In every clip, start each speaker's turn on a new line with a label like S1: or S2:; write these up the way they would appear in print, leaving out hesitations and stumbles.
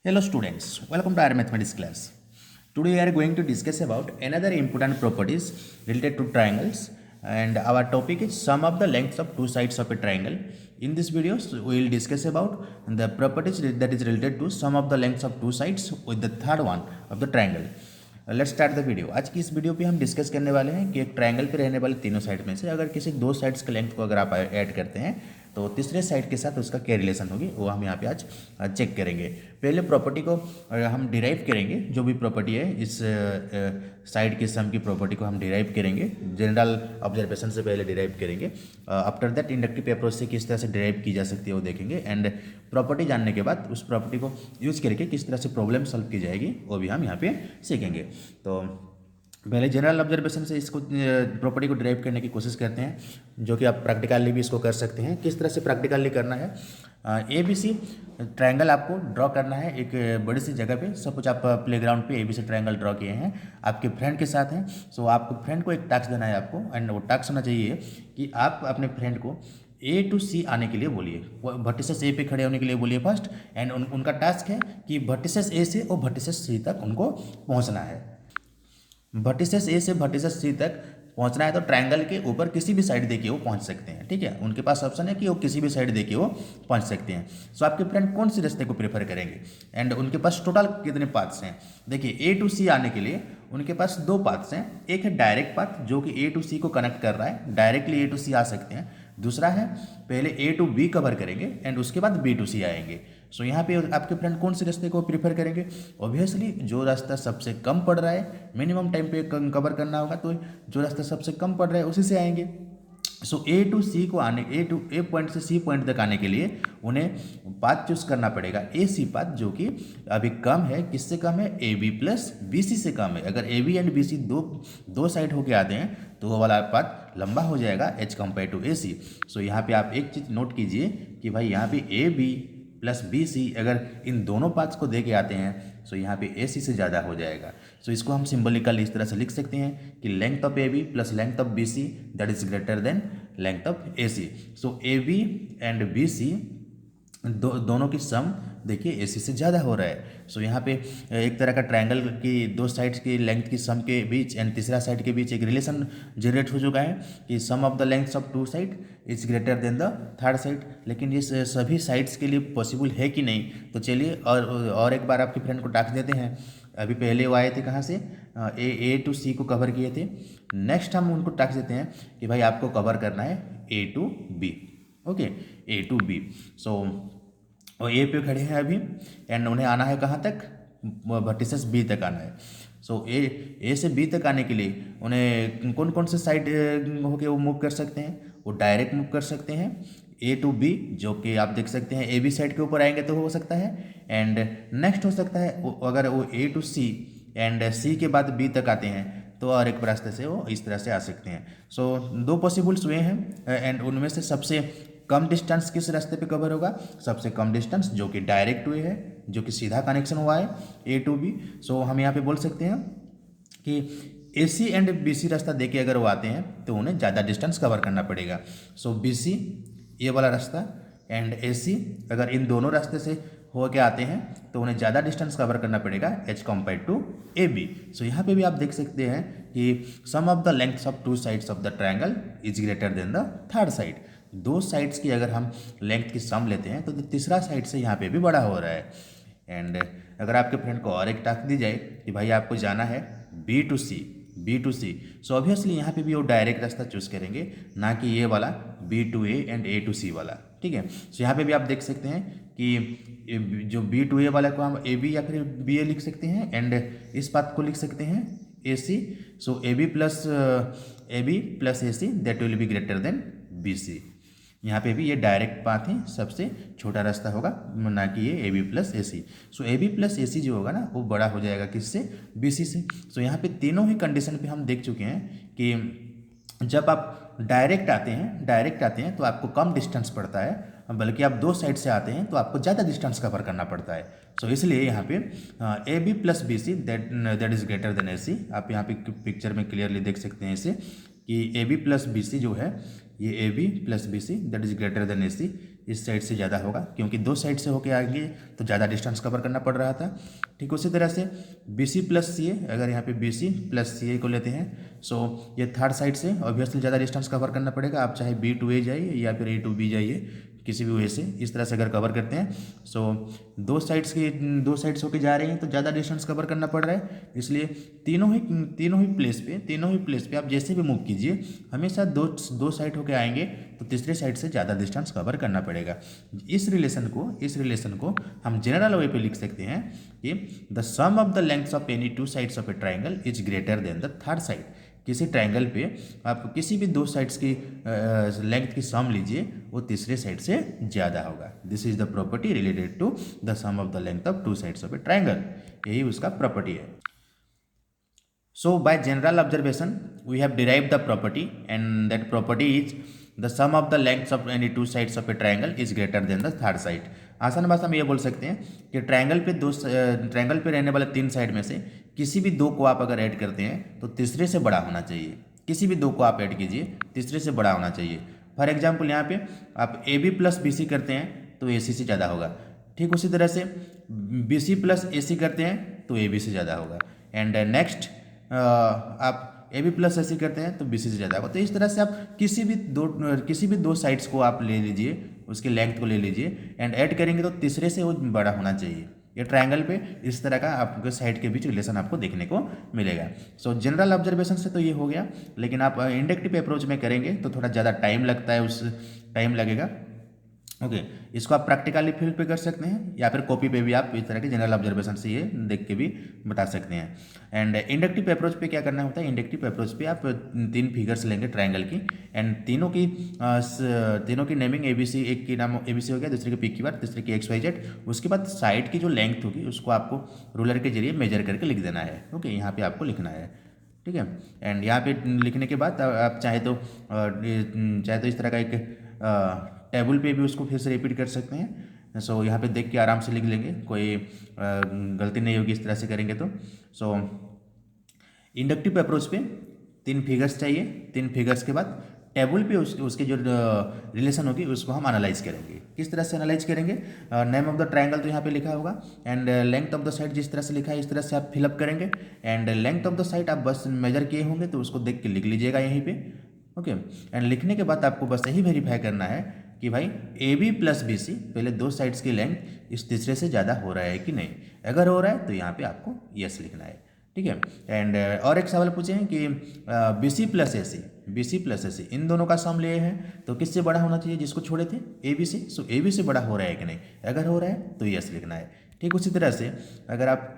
S1: Hello students, welcome to our mathematics class. Today we are going to discuss about another important properties related to triangles, and our topic is sum of the lengths of two sides of a triangle. In this video we will discuss about the properties that is related to sum of the lengths of two sides with the third one of the triangle. Let's start the video. आज की इस video पे हम discuss करने वाले हैं कि एक ट्रायंगल पे रहने वाले तीनों साइड में से अगर किसी दो साइड्स के लेंथ को अगर आप ऐड करते हैं तो तीसरे साइड के साथ उसका क्या रिलेशन होगी वो हम यहाँ पे आज चेक करेंगे। पहले प्रॉपर्टी को हम डिराइव करेंगे, जो भी प्रॉपर्टी है इस साइड के सम की प्रॉपर्टी को हम डिराइव करेंगे, जनरल ऑब्जर्वेशन से पहले डिराइव करेंगे। आफ्टर दैट इंडक्टिव अप्रोच से किस तरह से डिराइव की जा सकती है वो देखेंगे, एंड प्रॉपर्टी जानने के बाद उस प्रॉपर्टी को यूज करके किस तरह से प्रॉब्लम सॉल्व की जाएगी वो भी हम यहाँ पे सीखेंगे। तो पहले जनरल ऑब्जर्वेशन से इसको प्रॉपर्टी को डिराइव करने की कोशिश करते हैं, जो कि आप प्रैक्टिकली भी इसको कर सकते हैं। किस तरह से प्रैक्टिकली करना है, ABC ट्रायंगल आपको ड्रॉ करना है एक बड़ी सी जगह पे। सपोज आप प्लेग्राउंड पे ABC ट्रायंगल ड्रॉ किए हैं, आपके फ्रेंड के साथ हैं। सो आपको फ्रेंड को एक टास्क देना है आपको, एंड वो टास्क होना चाहिए कि आप अपने फ्रेंड को A to C आने के लिए बोलिए, वर्टिसेस A पे खड़े होने के लिए बोलिए फर्स्ट, एंड उनका टास्क है कि वर्टिसेस A से और वर्टिसेस C तक उनको पहुंचना है। वर्टिसेस A से वर्टिसेस C तक पहुंचना है तो ट्रायंगल के ऊपर किसी भी साइड देखिए वो पहुंच सकते हैं, ठीक है। उनके पास ऑप्शन है कि वो किसी भी साइड देखिए वो पहुंच सकते हैं। सो आपके फ्रेंड कौन सी रास्ते को प्रेफर करेंगे, एंड उनके पास टोटल कितने पाथ्स हैं। देखिए A to C आने के लिए उनके पास दो पाथ्स हैं। एक है डायरेक्ट पाथ जो कि A to C को कनेक्ट कर रहा है, डायरेक्टली A to C आ सकते हैं। दूसरा है पहले A to B कवर करेंगे एंड उसके बाद B to C आएंगे। सो यहाँ पे आपके फ्रेंड कौन से रास्ते को प्रीफर करेंगे, ऑब्वियसली जो रास्ता सबसे कम पड़ रहा है, मिनिमम टाइम पे कवर करना होगा, तो जो रास्ता सबसे कम पड़ रहा है उसी से आएंगे। सो A to C को आने A पॉइंट से C पॉइंट तक आने के लिए उन्हें पाथ चूज करना पड़ेगा, AC पाथ, जो कि अभी कम है। किससे कम है, AB प्लस BC से कम है। अगर AB एंड BC दो साइड होके आते हैं तो वो वाला पाथ लंबा हो जाएगा H कंपेयर टू AC। सो यहाँ पे आप एक चीज़ नोट कीजिए कि भाई यहाँ पे AB प्लस BC अगर इन दोनों पाथ्स को दे के आते हैं सो यहाँ पे AC से ज़्यादा हो जाएगा। सो इसको हम सिंबलिकली इस तरह से लिख सकते हैं कि length of AB plus length of BC that is greater then length of AC। So AB and BC दोनों की सम देखिए AC से ज़्यादा हो रहा है। सो यहाँ पे एक तरह का ट्रायंगल की दो साइड्स की लेंथ की सम के बीच एंड तीसरा साइड के बीच एक रिलेशन जनरेट हो चुका है कि sum of the lengths of two side is greater than the third side. लेकिन ये सभी साइड्स के लिए पॉसिबल है कि नहीं, तो चलिए और एक बार आपके फ्रेंड को टास्क देते हैं। अभी पहले वो आए थे कहाँ से, A to C को कवर किए थे। नेक्स्ट हम उनको टास्क देते हैं कि भाई आपको कवर करना है A to B, okay, A to B। सो और A पे खड़े हैं अभी, एंड उन्हें आना है कहाँ तक, वर्टिसेस B तक आना है। सो A से B तक आने के लिए उन्हें कौन कौन से साइड होके वो मूव कर सकते हैं, वो डायरेक्ट मूव कर सकते हैं A to B, जो कि आप देख सकते हैं AB साइड के ऊपर आएंगे तो हो सकता है, एंड नेक्स्ट हो सकता है अगर वो A to C and C के बाद B तक आते हैं तो और एक रास्ते से वो इस तरह से आ सकते हैं। सो दो पॉसिबल्स वे हैं, एंड उनमें से सबसे कम डिस्टेंस किस रास्ते पे कवर होगा, सबसे कम डिस्टेंस जो कि डायरेक्ट वे है, जो कि सीधा कनेक्शन हुआ है A to B। सो हम यहाँ पे बोल सकते हैं कि AC एंड BC रास्ता दे के अगर वो आते हैं तो उन्हें ज़्यादा डिस्टेंस कवर करना पड़ेगा। सो BC ये वाला रास्ता एंड AC अगर इन दोनों रास्ते से हो के आते हैं तो उन्हें ज़्यादा डिस्टेंस कवर करना पड़ेगा H compare to AB। So यहाँ पे भी आप देख सकते हैं कि sum of the lengths of two sides of the triangle is greater than the third side. दो साइड्स की अगर हम लेंथ की सम लेते हैं तो तीसरा साइड से यहाँ पे भी बड़ा हो रहा है। एंड अगर आपके फ्रेंड को और एक टास्क दी जाए कि भाई आपको जाना है B to C, so obviously यहाँ पे भी वो डायरेक्ट रास्ता चूज करेंगे, ना कि ये वाला B to A and A to C वाला, ठीक है। सो यहाँ पे भी आप देख सकते हैं कि जो B to A वाला को हम AB या फिर BA लिख सकते हैं, एंड इस बात को लिख सकते हैं AC। So AB plus AC that will be greater then BC। यहाँ पे भी ये डायरेक्ट पाथ ही सबसे छोटा रास्ता होगा, ना कि ये AB प्लस AC। सो AB प्लस AC जो होगा ना वो बड़ा हो जाएगा किससे, BC से। सो यहाँ पे तीनों ही कंडीशन पे हम देख चुके हैं कि जब आप डायरेक्ट आते हैं तो आपको कम डिस्टेंस पड़ता है, बल्कि आप दो साइड से आते हैं तो आपको ज़्यादा डिस्टेंस कवर करना पड़ता है। सो इसलिए यहाँ पे AB plus BC that is greater then AC। आप यहाँ पे पिक्चर में क्लियरली देख सकते हैं इसे कि AB प्लस BC जो है ये AB plus BC that is greater then AC। इस साइड से ज़्यादा होगा, क्योंकि दो साइड से होके आएंगे तो ज़्यादा डिस्टेंस कवर करना पड़ रहा था। ठीक उसी तरह से बी सी प्लस सी ए, अगर यहाँ पे बी सी प्लस सी ए को लेते हैं, सो ये थर्ड साइड से ऑब्वियसली ज़्यादा डिस्टेंस कवर करना पड़ेगा। आप चाहे बी टू ए जाइए या फिर ए टू बी जाइए, किसी भी वे से इस तरह से अगर कवर करते हैं, सो दो साइड्स होके जा रही हैं तो ज़्यादा डिस्टेंस कवर करना पड़ रहा है। इसलिए तीनों ही प्लेस पे आप जैसे भी मूव कीजिए, हमेशा दो साइड होके आएंगे तो तीसरे साइड से ज़्यादा डिस्टेंस कवर करना पड़ेगा। इस रिलेशन को हम जनरल वे पे लिख सकते हैं कि the sum of the lengths of any two sides of a triangle is greater than the third side. किसी ट्राइंगल पे आप किसी भी दो साइड्स की लेंथ की सम लीजिए, वो तीसरे साइड से ज़्यादा होगा। This is the property related to the sum of the length of two sides of a triangle, यही उसका प्रॉपर्टी है। So by general observation we have derived the property, and that property is the sum of the lengths of any two sides of a triangle is greater than the third side। आसान भाषा में ये बोल सकते हैं कि triangle पे रहने वाले तीन साइड में से किसी भी दो को आप अगर ऐड करते हैं तो तीसरे से बड़ा होना चाहिए। किसी भी दो को आप ऐड कीजिए, तीसरे से बड़ा होना चाहिए। फॉर एग्जाम्पल यहाँ पे आप a B plus B c करते हैं तो ए सी से ज़्यादा होगा। ठीक उसी तरह से बी सी प्लस ए सी करते हैं तो ए बी से ज़्यादा होगा। एंड नेक्स्ट आप ए बी प्लस ऐसी करते हैं तो बी सी से ज़्यादा होगा। तो इस तरह से आप किसी भी दो साइड्स को आप ले लीजिए, उसकी लेंथ को ले लीजिए एंड ऐड करेंगे तो तीसरे से वो बड़ा होना चाहिए। ये ट्रायंगल पे इस तरह का आपके साइड के बीच रिलेशन आपको देखने को मिलेगा। सो जनरल ऑब्जर्वेशन से तो ये हो गया, लेकिन आप इंडक्टिव अप्रोच में करेंगे तो थोड़ा ज़्यादा टाइम लगता है, उस टाइम लगेगा। ओके इसको आप प्रैक्टिकली फील्ड पे कर सकते हैं या फिर कॉपी पे भी आप इस तरह के जनरल ऑब्जर्वेशन से ये देख के भी बता सकते हैं। एंड इंडक्टिव अप्रोच पे क्या करना होता है, इंडक्टिव अप्रोच पे आप तीन फिगर्स लेंगे ट्रायंगल की, एंड तीनों की नेमिंग एबीसी, एक की नाम एबीसी हो गया, दूसरे की पी क्यू आर, तीसरे की एक्स वाई जेड। उसके बाद साइड की जो लेंथ होगी उसको आपको रूलर के जरिए मेजर करके लिख देना है। ओके यहाँ पे आपको लिखना है, ठीक है। एंड यहाँ पे लिखने के बाद आप चाहे तो इस तरह का एक टेबल पे भी उसको फिर से रिपीट कर सकते हैं। सो यहाँ पे देख के आराम से लिख लेंगे, कोई गलती नहीं होगी इस तरह से करेंगे तो। सो इंडक्टिव अप्रोच पे तीन फिगर्स चाहिए, तीन फिगर्स के बाद टेबल पे उसके जो रिलेशन होगी उसको हम एनालाइज करेंगे। किस तरह से एनालाइज करेंगे, नेम ऑफ द ट्रायंगल तो यहाँ पे लिखा होगा, and length of the side जिस तरह से लिखा है इस तरह से आप फिलअप करेंगे। And length of the side आप बस मेजर किए होंगे तो उसको देख के लिख लीजिएगा यहीं पे। ओके एंड लिखने के बाद आपको बस यही वेरीफाई करना है कि भाई A B plus B C पहले दो साइड्स की लेंथ इस तीसरे से ज़्यादा हो रहा है कि नहीं। अगर हो रहा है तो यहाँ पे आपको यस लिखना है, ठीक है। एंड और एक सवाल पूछे हैं कि बी सी प्लस ए सी इन दोनों का सम लिए हैं तो किससे बड़ा होना चाहिए, जिसको छोड़े थे ए बी से। सो ए बी से बड़ा हो रहा है कि नहीं, अगर हो रहा है तो यस लिखना है। ठीक उसी तरह से अगर आप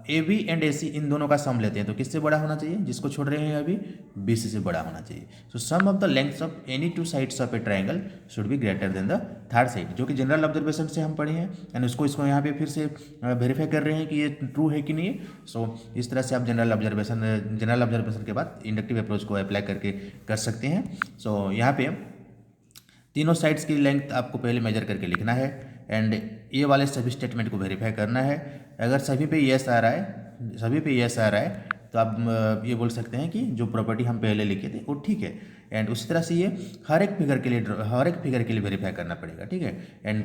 S1: ए बी एंड ए सी इन दोनों का सम लेते हैं तो किससे बड़ा होना चाहिए, जिसको छोड़ रहे हैं अभी बी सी से बड़ा होना चाहिए। So sum of the lengths of any two sides of a triangle should be greater than the third side, जो कि जनरल ऑब्जर्वेशन से हम पढ़े हैं। एंड इसको यहाँ पे फिर से वेरीफाई कर रहे हैं कि ये ट्रू है कि नहीं है। सो इस तरह से आप जनरल ऑब्जर्वेशन के बाद इंडक्टिव अप्रोच को अप्लाई करके कर सकते हैं। सो यहाँ पे तीनों साइड्स की लेंथ आपको पहले मेजर करके लिखना है, एंड ये वाले सभी स्टेटमेंट को वेरीफाई करना है। अगर सभी पे यस आ रहा है तो आप ये बोल सकते हैं कि जो प्रॉपर्टी हम पहले लिखे थे वो ठीक है। एंड उसी तरह से ये हर एक फिगर के लिए वेरीफाई करना पड़ेगा, ठीक है। एंड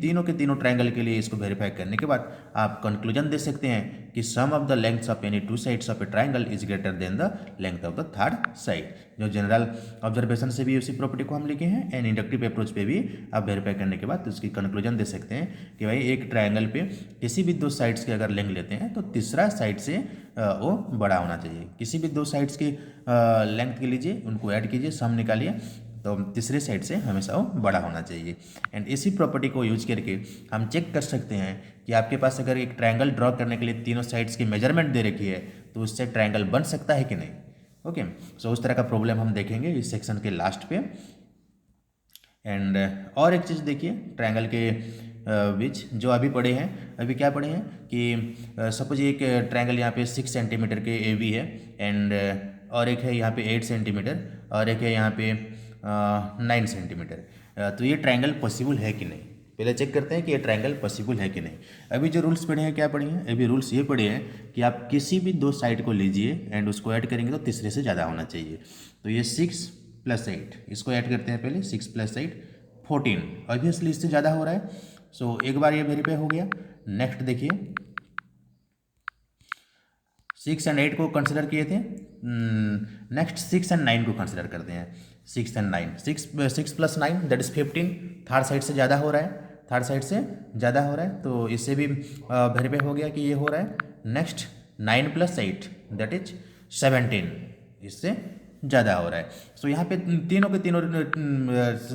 S1: तीनों के तीनों ट्रायंगल के लिए इसको वेरीफाई करने के बाद आप कंक्लूजन दे सकते हैं कि sum of the lengths of any two sides of a triangle is greater than the length of the third side. जो जनरल ऑब्जर्वेशन से भी उसी प्रॉपर्टी को हम लिखे हैं, एंड इंडक्टिव अप्रोच पे भी आप वेरीफाई करने के बाद उसकी कंक्लूजन दे सकते हैं कि भाई एक ट्रायंगल पे किसी भी दो साइड्स की अगर लेंथ लेते हैं तो तीसरा साइड से वो बड़ा होना चाहिए। किसी भी दो साइड्स की लेंथ के लीजिए, उनको ऐड कीजिए, सम निकालिए, तो तीसरे साइड से हमेशा वो बड़ा होना चाहिए। एंड इसी प्रॉपर्टी को यूज करके हम चेक कर सकते हैं कि आपके पास अगर एक ट्रायंगल ड्रॉ करने के लिए तीनों साइड्स की मेजरमेंट दे रखी है तो उससे ट्रायंगल बन सकता है कि नहीं। ओके सो उस तरह का प्रॉब्लम हम देखेंगे इस सेक्शन के लास्ट पे। एंड और एक चीज़ देखिए ट्रायंगल के बीच जो अभी पढ़े हैं, अभी क्या पढ़े हैं कि सपोज एक ट्रायंगल यहाँ पे 6 सेंटीमीटर के ए बी है, एंड और एक है यहाँ पे 8 सेंटीमीटर, और एक है यहाँ पे 9 सेंटीमीटर। तो ये ट्रायंगल पॉसिबल है कि नहीं, पहले चेक करते हैं कि ये ट्रायंगल पॉसिबल है कि नहीं। अभी जो रूल्स पढ़े हैं, क्या पढ़े हैं, अभी रूल्स ये पढ़े हैं कि आप किसी भी दो साइड को लीजिए एंड उसको ऐड करेंगे तो तीसरे से ज़्यादा होना चाहिए। तो ये 6 + 8 इसको ऐड करते हैं पहले, 6 + 8 14, ऑब्वियसली इससे ज़्यादा हो रहा है। सो एक बार ये वेरीफाई हो गया। नेक्स्ट देखिए 6 एंड 8 को कंसिडर किए थे, नेक्स्ट 6 एंड 9 को कंसिडर करते हैं। 6 and 9, 6 plus 9 that is 15, third side से ज़्यादा हो रहा है, थर्ड साइड से ज़्यादा हो रहा है, तो इससे भी वेरीफाई हो गया कि ये हो रहा है। नेक्स्ट 9 प्लस 8 दैट इज 17, इससे ज़्यादा हो रहा है। सो यहाँ पे तीनों के तीनों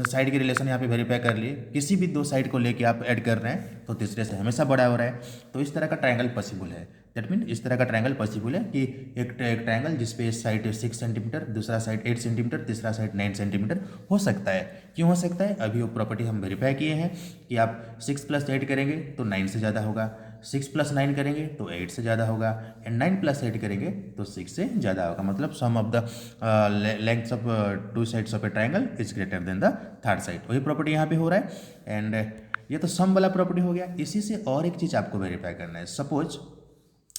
S1: साइड के रिलेशन यहाँ पे वेरीफाई कर लिए। किसी भी दो साइड को लेके आप ऐड कर रहे हैं तो तीसरे से हमेशा बड़ा हो रहा है, तो इस तरह का ट्रायंगल पॉसिबल है। दैट मीन इस तरह का ट्रायंगल पॉसिबल है कि एक ट्रायंगल जिसपे इस साइड 6 सेंटीमीटर, दूसरा साइड 8 सेंटीमीटर, तीसरा साइड 9 सेंटीमीटर हो सकता है। क्यों हो सकता है? अभी वो प्रॉपर्टी हम वेरीफाई किए हैं कि आप 6 प्लस 8 करेंगे तो 9 से ज़्यादा होगा, 6 प्लस 9 करेंगे तो 8 से ज़्यादा होगा, एंड 9 प्लस 8 करेंगे तो 6 से ज़्यादा होगा। मतलब sum of the lengths of two sides of a triangle is greater than the third side. वही प्रॉपर्टी यहाँ पे हो रहा है। एंड ये तो सम वाला प्रॉपर्टी हो गया। इसी से और एक चीज़ आपको वेरीफाई करना है। सपोज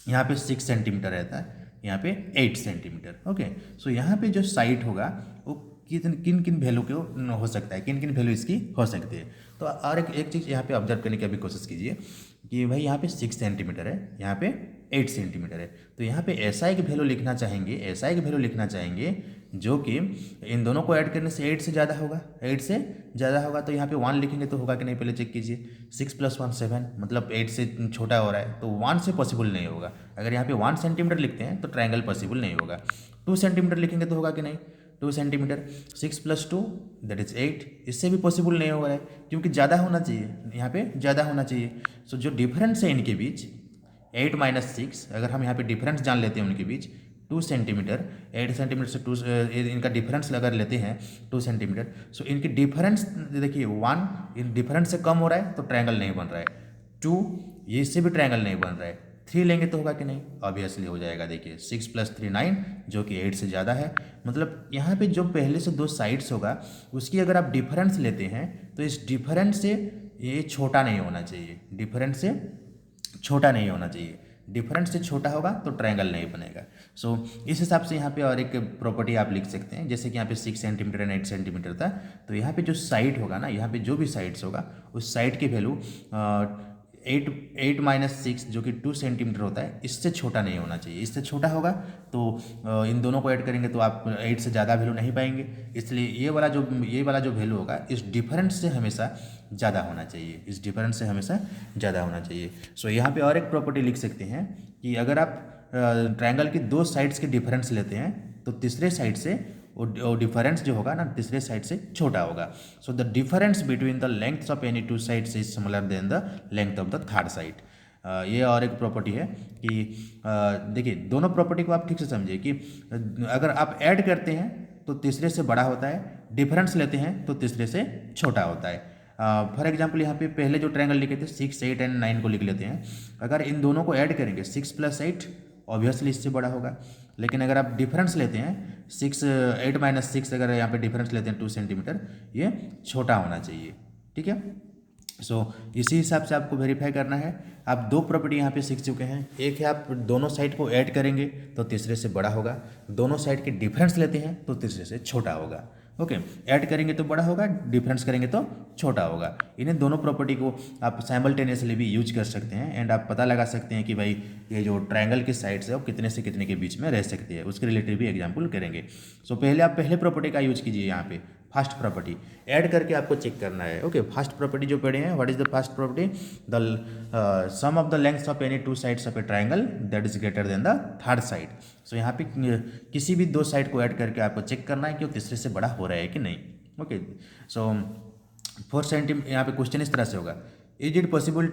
S1: यहाँ पे 6 सेंटीमीटर रहता है, यहाँ पे 8 सेंटीमीटर। ओके, सो यहाँ पे जो साइड होगा वो किन किन वैल्यू के हो सकता है, किन किन वैल्यू इसकी हो सकती है। तो और एक चीज़ यहाँ पे ऑब्जर्व करने की अभी कोशिश कीजिए कि भाई यहाँ पे 6 सेंटीमीटर है, यहाँ पे 8 सेंटीमीटर है, तो यहाँ पे ऐसा एक वैल्यू लिखना चाहेंगे, ऐसा एक वैल्यू लिखना चाहेंगे जो कि इन दोनों को ऐड करने से 8 से ज़्यादा होगा, 8 से ज़्यादा होगा। तो यहाँ पे 1 लिखेंगे तो होगा कि नहीं, पहले चेक कीजिए। 6 प्लस 1 7, मतलब 8 से छोटा हो रहा है, तो 1 से पॉसिबल नहीं होगा। अगर यहाँ पे 1 सेंटीमीटर लिखते हैं तो ट्रायंगल पॉसिबल नहीं होगा। 2 सेंटीमीटर लिखेंगे तो होगा कि नहीं, 2 सेंटीमीटर। 6 प्लस 2 दैट इज 8, इससे भी पॉसिबल नहीं हो रहा है क्योंकि ज़्यादा होना चाहिए, यहाँ पे ज़्यादा होना चाहिए। सो जो डिफरेंस है इनके बीच 8 माइनस 6, अगर हम यहाँ पे डिफरेंस जान लेते हैं उनके बीच 2 सेंटीमीटर, 8 सेंटीमीटर से 2 इनका डिफरेंस अगर लेते हैं 2 सेंटीमीटर, सो इनकी डिफरेंस देखिए 1 इन डिफरेंस से कम हो रहा है तो ट्रायंगल नहीं बन रहा है। 2 ये इससे भी ट्रायंगल नहीं बन रहा है। 3 लेंगे तो होगा कि नहीं, ऑब्वियसली हो जाएगा। देखिए 6 प्लस 3 9, जो कि 8 से ज़्यादा है। मतलब यहाँ पे जो पहले से दो साइड्स होगा उसकी अगर आप डिफरेंस लेते हैं तो इस डिफरेंस से ये छोटा नहीं होना चाहिए, डिफरेंस से छोटा नहीं होना चाहिए। डिफरेंस से छोटा होगा तो ट्रायंगल नहीं बनेगा। सो इस हिसाब से यहाँ पे और एक प्रॉपर्टी आप लिख सकते हैं, जैसे कि यहाँ पे 6 सेंटीमीटर एंड 8 सेंटीमीटर था, तो यहाँ पे जो साइड होगा ना, यहाँ पे जो भी साइड्स होगा उस साइड की वैल्यू 8 माइनस 6 जो कि 2 सेंटीमीटर होता है, इससे छोटा नहीं होना चाहिए। इससे छोटा होगा तो इन दोनों को ऐड करेंगे तो आप 8 से ज़्यादा वैल्यू नहीं पाएंगे। इसलिए ये वाला जो वैल्यू होगा इस डिफरेंस से हमेशा ज़्यादा होना चाहिए, इस डिफरेंस से हमेशा ज़्यादा होना चाहिए। सो यहाँ पे और एक प्रॉपर्टी लिख सकते हैं कि अगर आप ट्रायंगल की दो साइड्स के डिफरेंस लेते हैं तो तीसरे साइड से वो डिफरेंस जो होगा ना तीसरे साइड से छोटा होगा। So the difference between the lengths of any two sides is similar than the length of the third side. ये और एक प्रॉपर्टी है कि देखिए दोनों प्रॉपर्टी को आप ठीक से समझिए कि अगर आप ऐड करते हैं तो तीसरे से बड़ा होता है, डिफरेंस लेते हैं तो तीसरे से छोटा होता है। फॉर एग्जाम्पल यहाँ पे पहले जो ट्रायंगल लिखे थे 6 8 एंड 9 को लिख लेते हैं। अगर इन दोनों को ऐड करेंगे 6 प्लस 8 ऑब्वियसली इससे बड़ा होगा, लेकिन अगर आप डिफरेंस लेते हैं 8 माइनस 6, अगर यहाँ पे डिफरेंस लेते हैं 2 सेंटीमीटर, ये छोटा होना चाहिए। ठीक है, सो इसी हिसाब से आपको वेरीफाई करना है। आप दो प्रॉपर्टी यहाँ पे सीख चुके हैं। एक है आप दोनों साइड को ऐड करेंगे तो तीसरे से बड़ा होगा, दोनों साइड के डिफरेंस लेते हैं तो तीसरे से छोटा होगा। ओके, ऐड करेंगे तो बड़ा होगा, डिफरेंस करेंगे तो छोटा होगा। इन्हें दोनों प्रॉपर्टी को आप साइमल्टेनियसली भी यूज कर सकते हैं एंड आप पता लगा सकते हैं कि भाई ये जो ट्रायंगल की साइड्स है वो कितने से कितने के बीच में रह सकती है, उसके रिलेटेड भी एग्जाम्पल करेंगे। सो पहले आप पहले प्रॉपर्टी का यूज कीजिए, यहाँ पे फर्स्ट प्रॉपर्टी ऐड करके आपको चेक करना है। ओके, फर्स्ट प्रॉपर्टी जो पढ़े हैं, what is the first property, the sum of the lengths of any two sides of a triangle that is greater than the third side. So यहाँ पे किसी भी दो साइड को ऐड करके आपको चेक करना है कि वो तीसरे से बड़ा हो रहा है कि नहीं। ओके, सो 4 सेंटीमीटर, यहाँ पे क्वेश्चन इस तरह से होगा, is it possible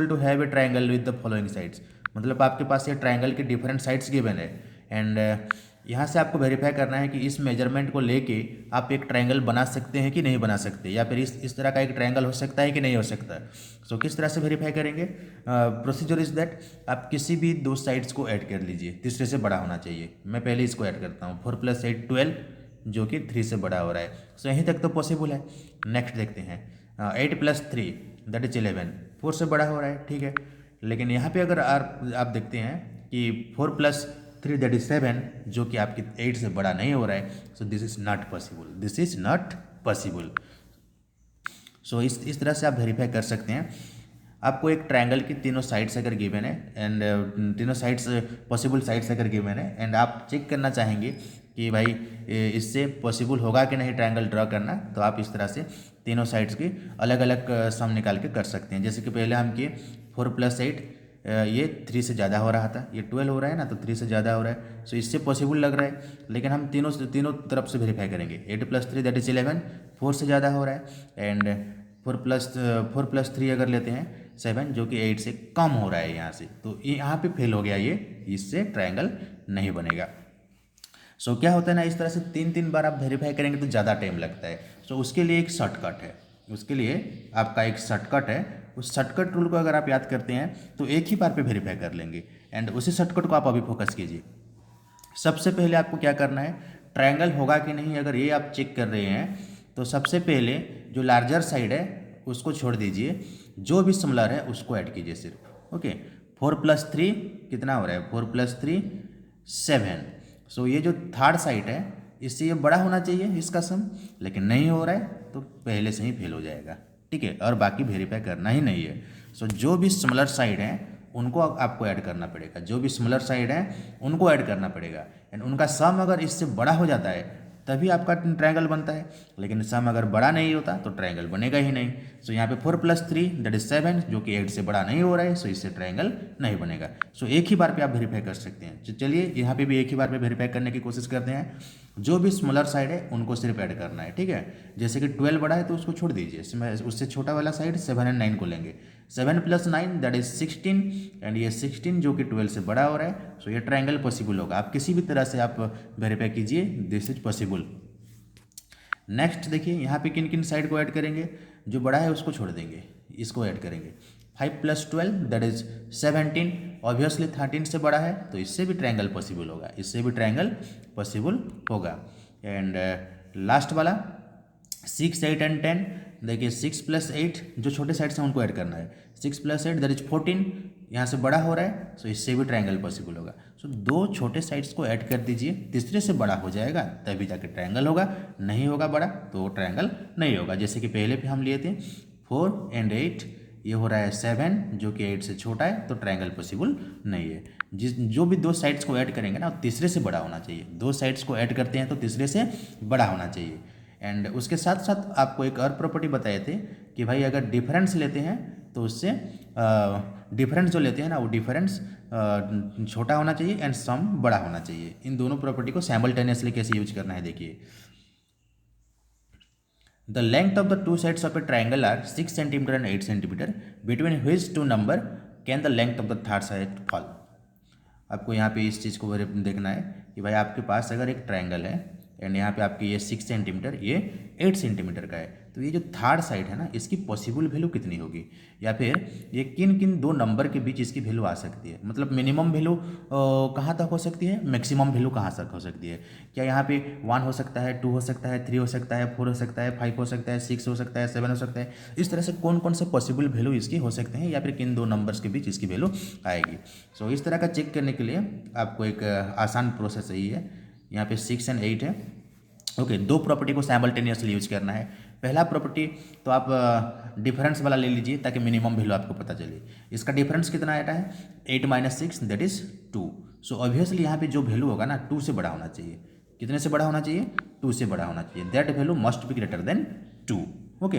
S1: to have a triangle with the following sides. मतलब आपके पास ये ट्रायंगल के डिफरेंट साइड्स गिवन है एंड यहाँ से आपको वेरीफाई करना है कि इस मेजरमेंट को लेके आप एक ट्रायंगल बना सकते हैं कि नहीं बना सकते, या फिर इस तरह का एक ट्रायंगल हो सकता है कि नहीं हो सकता। सो किस तरह से वेरीफाई करेंगे, प्रोसीजर इज दैट आप किसी भी दो साइड्स को ऐड कर लीजिए, तीसरे से बड़ा होना चाहिए। मैं पहले इसको ऐड करता हूँ, 4 + 8 12, जो कि 3 से बड़ा हो रहा है। सो यहीं तक तो पॉसिबल है। नेक्स्ट देखते हैं 8 + 3 दैट इज 11, 4 से बड़ा हो रहा है, ठीक है। लेकिन यहाँ पे अगर आप देखते हैं कि 4 + 3 दैट इज 7, जो कि आपकी 8 से बड़ा नहीं हो रहा है। So this is not possible, this is not possible. So इस तरह से आप वेरीफाई कर सकते हैं। आपको एक ट्रायंगल की तीनों साइड्स अगर गिवन है एंड तीनों साइड्स पॉसिबल साइड्स अगर गिवन है एंड आप चेक करना चाहेंगे कि भाई इससे पॉसिबल होगा कि नहीं ट्रायंगल ड्रॉ करना, तो आप इस तरह से तीनों साइड्स की अलग अलग सम निकाल के कर सकते हैं। जैसे कि पहले हम किए 4+8, ये 3 से ज़्यादा हो रहा था, ये 12 हो रहा है ना, तो 3 से ज़्यादा हो रहा है, सो इससे पॉसिबल लग रहा है। लेकिन हम तीनों तरफ से वेरीफाई करेंगे। 8+3 दैट इज 11, 4 से ज़्यादा हो रहा है, एंड 4+3 अगर लेते हैं 7 जो कि 8 से कम हो रहा है यहाँ से, तो यहाँ पे फेल हो गया ये, इससे ट्रायंगल नहीं बनेगा। सो क्या होता है ना, इस तरह से 3 बार आप वेरीफाई करेंगे तो ज़्यादा टाइम लगता है। सो उसके लिए एक शॉर्टकट है, उसके लिए आपका एक शॉर्टकट है। उस शॉर्टकट रूल को अगर आप याद करते हैं तो एक ही बार पे वेरीफाई कर लेंगे, एंड उसी शॉर्टकट को आप अभी फोकस कीजिए। सबसे पहले आपको क्या करना है, ट्रायंगल होगा कि नहीं अगर ये आप चेक कर रहे हैं, तो सबसे पहले जो लार्जर साइड है उसको छोड़ दीजिए, जो भी सिमिलर है उसको ऐड कीजिए सिर्फ। ओके, 4+3 कितना हो रहा है, 4+3 7। सो ये जो थर्ड साइड है इससे ये बड़ा होना चाहिए इसका सम, लेकिन नहीं हो रहा है, तो पहले से ही फेल हो जाएगा। ठीक है, और बाकी वेरीफाई करना ही नहीं है। सो जो भी सिमिलर साइड हैं उनको आपको ऐड करना पड़ेगा, जो भी सिमिलर साइड हैं उनको ऐड करना पड़ेगा, एंड उनका सम अगर इससे बड़ा हो जाता है तभी आपका ट्रायंगल बनता है, लेकिन सम अगर बड़ा नहीं होता तो ट्रायंगल बनेगा ही नहीं। सो यहाँ पे 4+3 दैट इज 7 जो कि 8 से बड़ा नहीं हो रहा है, सो इससे ट्रायंगल नहीं बनेगा। सो एक ही बार पे आप वेरीफाई कर सकते हैं। चलिए यहाँ पे भी एक ही बार पे वेरीफाई करने की कोशिश करते हैं। जो भी स्मॉलर साइड है उनको सिर्फ ऐड करना है। ठीक है, जैसे कि 12 बड़ा है तो उसको छोड़ दीजिए, उससे छोटा वाला साइड 7 और 9 को लेंगे। 7+9 दैट इज 16, एंड ये 16 जो कि 12 से बड़ा हो रहा है, सो ये ट्रायंगल पॉसिबल होगा। आप किसी भी तरह से आप वेरीफाई कीजिए, दिस इज पॉसिबल। नेक्स्ट देखिए यहाँ पे किन किन साइड को ऐड करेंगे, जो बड़ा है उसको छोड़ देंगे, इसको ऐड करेंगे। 5+12 दैट इज 17, ऑब्वियसली 13 से बड़ा है तो इससे भी ट्रायंगल पॉसिबल होगा, इससे भी ट्रायंगल पॉसिबल होगा। एंड लास्ट वाला 6, 8 एंड 10, देखिए 6+8 जो छोटे साइड से उनको ऐड करना है। 6+8 दैट इज 14, यहाँ से बड़ा हो रहा है, सो इससे भी ट्रायंगल पॉसिबल होगा। सो दो छोटे साइड्स को ऐड कर दीजिए, तीसरे से बड़ा हो जाएगा तभी जाके ट्रायंगल होगा, नहीं होगा बड़ा तो ट्रायंगल नहीं होगा। जैसे कि पहले पे हम लिए थे 4 एंड 8, ये हो रहा है 7 जो कि 8 से छोटा है, तो ट्रायंगल पॉसिबल नहीं है। जो भी दो साइड्स को ऐड करेंगे ना तीसरे से बड़ा होना चाहिए, दो साइड्स को ऐड करते हैं तो तीसरे से बड़ा होना चाहिए। एंड उसके साथ साथ आपको एक और प्रॉपर्टी बताए थे कि भाई अगर डिफरेंस लेते हैं तो उससे डिफरेंस जो लेते हैं ना वो डिफरेंस छोटा होना चाहिए एंड सम बड़ा होना चाहिए। इन दोनों प्रॉपर्टी को साइमल्टेनियसली कैसे यूज करना है देखिए। The length of the two sides of a triangle are 6 cm and 8 cm. Between which two number can the length of the third side fall? आपको यहाँ पे इस चीज़ को देखना है कि भाई आपके पास अगर एक ट्रायंगल है एंड यहाँ पे आपके ये 6 सेंटीमीटर, ये 8 सेंटीमीटर का है, तो ये जो थर्ड साइड है ना इसकी पॉसिबल वैल्यू कितनी होगी, या फिर ये किन किन दो नंबर के बीच इसकी वैल्यू आ सकती है। मतलब मिनिमम वैल्यू कहाँ तक हो सकती है, मैक्सिमम वैल्यू कहाँ तक हो सकती है। क्या यहाँ पे 1 हो सकता है, 2 हो सकता है, 3 हो सकता है, 4 हो सकता है, 5 हो सकता है, 6 हो सकता है, 7 हो सकता है। इस तरह से कौन कौन से पॉसिबल वैल्यू इसकी हो सकते हैं, या फिर किन दो नंबर्स के बीच इसकी वैल्यू आएगी। सो इस तरह का चेक करने के लिए आपको एक आसान प्रोसेस यही है। यहाँ पे 6 एंड 8 है। ओके, दो प्रॉपर्टी को साइमल्टेनियसली यूज करना है। पहला प्रॉपर्टी तो आप डिफरेंस वाला ले लीजिए ताकि मिनिमम वैल्यू आपको पता चले। इसका डिफरेंस कितना आता है, 8 - 6 दैट इज 2। सो ऑब्वियसली यहाँ पे जो वैल्यू होगा ना 2 से बड़ा होना चाहिए। कितने से बड़ा होना चाहिए, 2 से बड़ा होना चाहिए। That value must be greater than 2। Okay,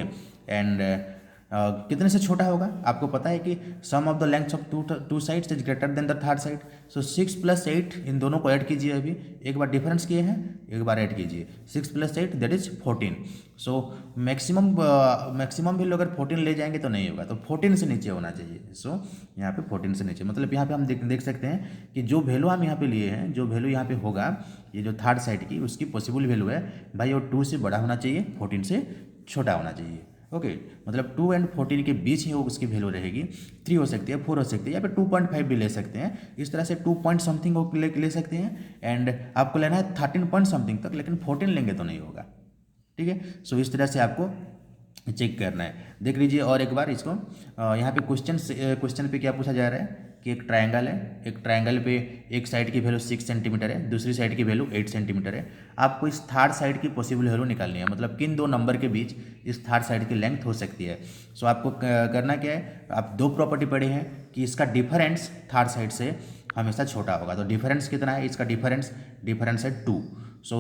S1: and कितने से छोटा होगा, आपको पता है कि sum of the lengths of two sides is greater than the third side. So 6+8 इन दोनों को ऐड कीजिए। अभी एक बार डिफरेंस किए हैं, एक बार ऐड कीजिए। 6+8 that is 14। So maximum value अगर 14 ले जाएंगे तो नहीं होगा, तो 14 से नीचे होना चाहिए। सो यहाँ पे 14 से नीचे, मतलब यहाँ पे हम देख सकते हैं कि जो वैल्यू हम यहाँ पे लिए हैं, जो वैल्यू यहाँ पे होगा ये जो थर्ड साइड की उसकी पॉसिबल वैल्यू है भाई वो 2 से बड़ा होना चाहिए, 14 से छोटा होना चाहिए। ओके, मतलब 2 एंड 14 के बीच ही वो उसकी वैल्यू रहेगी। 3 हो सकती है, 4 हो सकती है, या फिर 2.5 भी ले सकते हैं। इस तरह से 2 पॉइंट समथिंग ले सकते हैं। एंड आपको लेना है 13 पॉइंट समथिंग तक, लेकिन 14 लेंगे तो नहीं होगा। ठीक है, सो इस तरह से आपको चेक करना है। देख लीजिए और एक बार इसको, यहाँ पे क्वेश्चन पे क्या पूछा जा रहा है कि एक ट्रायंगल है, एक ट्रायंगल पे एक साइड की वैल्यू 6 सेंटीमीटर है, दूसरी साइड की वैल्यू 8 सेंटीमीटर है। आपको इस थर्ड साइड की पॉसिबल वैल्यू निकालनी है, मतलब किन दो नंबर के बीच इस थर्ड साइड की लेंथ हो सकती है। सो आपको करना क्या है, आप दो प्रॉपर्टी पढ़े हैं कि इसका डिफरेंस थर्ड साइड से हमेशा छोटा होगा। तो डिफरेंस कितना है, इसका डिफरेंस है 2। सो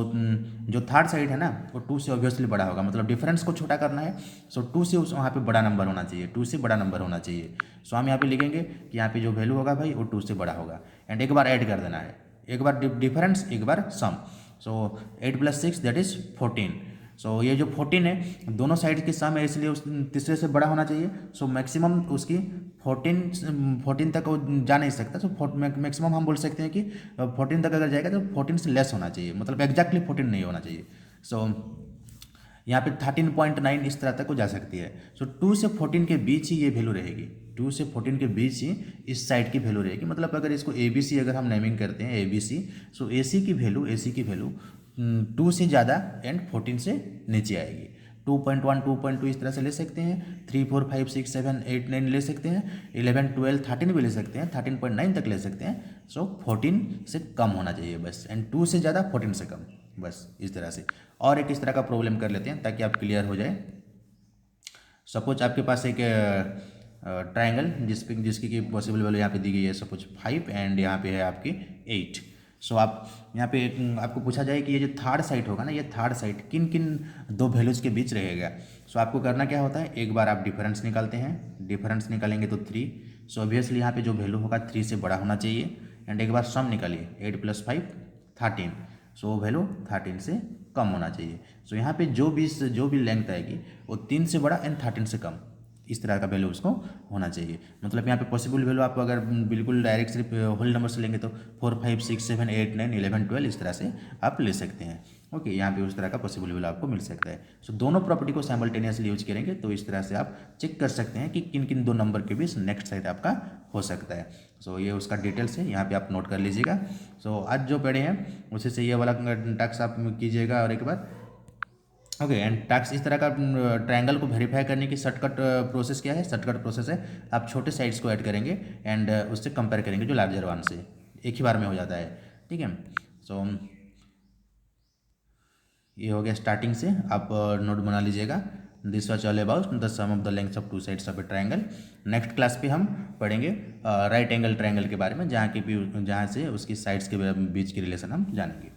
S1: जो थर्ड साइड है ना वो 2 से ऑब्वियसली बड़ा होगा, मतलब डिफरेंस को छोटा करना है। सो 2 से उस वहाँ पे बड़ा नंबर होना चाहिए, 2 से बड़ा नंबर होना चाहिए। सो हम यहाँ पे लिखेंगे कि यहाँ पे जो वैल्यू होगा भाई वो 2 से बड़ा होगा। एंड एक बार ऐड कर देना है, एक बार डिफरेंस एक बार सम। सो 8 + 6 दैट इज 14। सो ये जो 14 है दोनों साइड की सम है, इसलिए उस तीसरे से बड़ा होना चाहिए। सो मैक्सिमम उसकी 14 तक वो जा नहीं सकता। सो मैक्सिमम हम बोल सकते हैं कि 14 तक अगर जाएगा तो 14 से लेस होना चाहिए, मतलब एग्जैक्टली 14 नहीं होना चाहिए। सो यहाँ पे 13.9 इस तरह तक हो जा सकती है। सो 2 से 14 के बीच ही ये वैल्यू रहेगी, 2 से 14 के बीच ही इस साइड की वैल्यू रहेगी। मतलब अगर इसको ABC अगर हम नेमिंग करते हैं ABC, सो AC की वैल्यू 2 से ज़्यादा एंड 14 से नीचे आएगी। 2.1 2.2 इस तरह से ले सकते हैं, 3 4 5 6 7 8 9 ले सकते हैं, 11 12 13 भी ले सकते हैं, 13.9 तक ले सकते हैं। सो 14 से कम होना चाहिए बस, एंड 2 से ज़्यादा 14 से कम, बस इस तरह से। और एक इस तरह का प्रॉब्लम कर लेते हैं ताकि आप क्लियर हो जाए। सपोज आपके पास एक ट्राइंगल जिसकी की पॉसिबल वैल्यू यहाँ पे दी गई है, सपोज 5 एंड यहाँ पे है आपकी 8। सो आप यहाँ पे आपको पूछा जाए कि ये जो थर्ड साइड होगा ना, ये थर्ड साइड किन किन दो वैल्यूज़ के बीच रहेगा। सो आपको करना क्या होता है, एक बार आप डिफरेंस निकालते हैं, डिफरेंस निकालेंगे तो 3। सो ऑब्वियसली यहाँ पे जो वैल्यू होगा 3 से बड़ा होना चाहिए। एंड एक बार सम निकालिए, 8 + 5 13। सो वैल्यू 13 से कम होना चाहिए। सो यहाँ पे जो भी लेंथ आएगी वो 3 से बड़ा एंड 13 से कम, इस तरह का वैल्यू उसको होना चाहिए। मतलब यहाँ पे पॉसिबल वैल्यू आप अगर बिल्कुल डायरेक्ट सिर्फ होल नंबर से लेंगे तो 4 5 6 7 8 9 11 12 इस तरह से आप ले सकते हैं। ओके, यहाँ पे उस तरह का पॉसिबल वैल्यू आपको मिल सकता है। सो दोनों प्रॉपर्टी को साइमल्टेनियसली यूज करेंगे तो इस तरह से आप चेक कर सकते हैं कि किन किन दो नंबर के बीच नेक्स्ट साइड आपका हो सकता है। सो ये उसका डिटेल्स है, यहाँ पे आप नोट कर लीजिएगा। सो आज जो पढ़े हैं उसी से ये वाला टास्क आप कीजिएगा और एक बार। ओके, एंड टास्क इस तरह का ट्रायंगल को वेरीफाई करने की शॉर्टकट प्रोसेस क्या है, शॉर्टकट प्रोसेस है आप छोटे साइड्स को ऐड करेंगे एंड उससे कंपेयर करेंगे जो लार्जर वन से, एक ही बार में हो जाता है। ठीक है, सो ये हो गया स्टार्टिंग से, आप नोट बना लीजिएगा। This was all about the sum of the lengths of two sides of a triangle. Next class पे हम पढ़ेंगे राइट एंगल ट्रायंगल के बारे में, जहाँ से उसकी साइड्स के बीच की रिलेशन हम जानेंगे।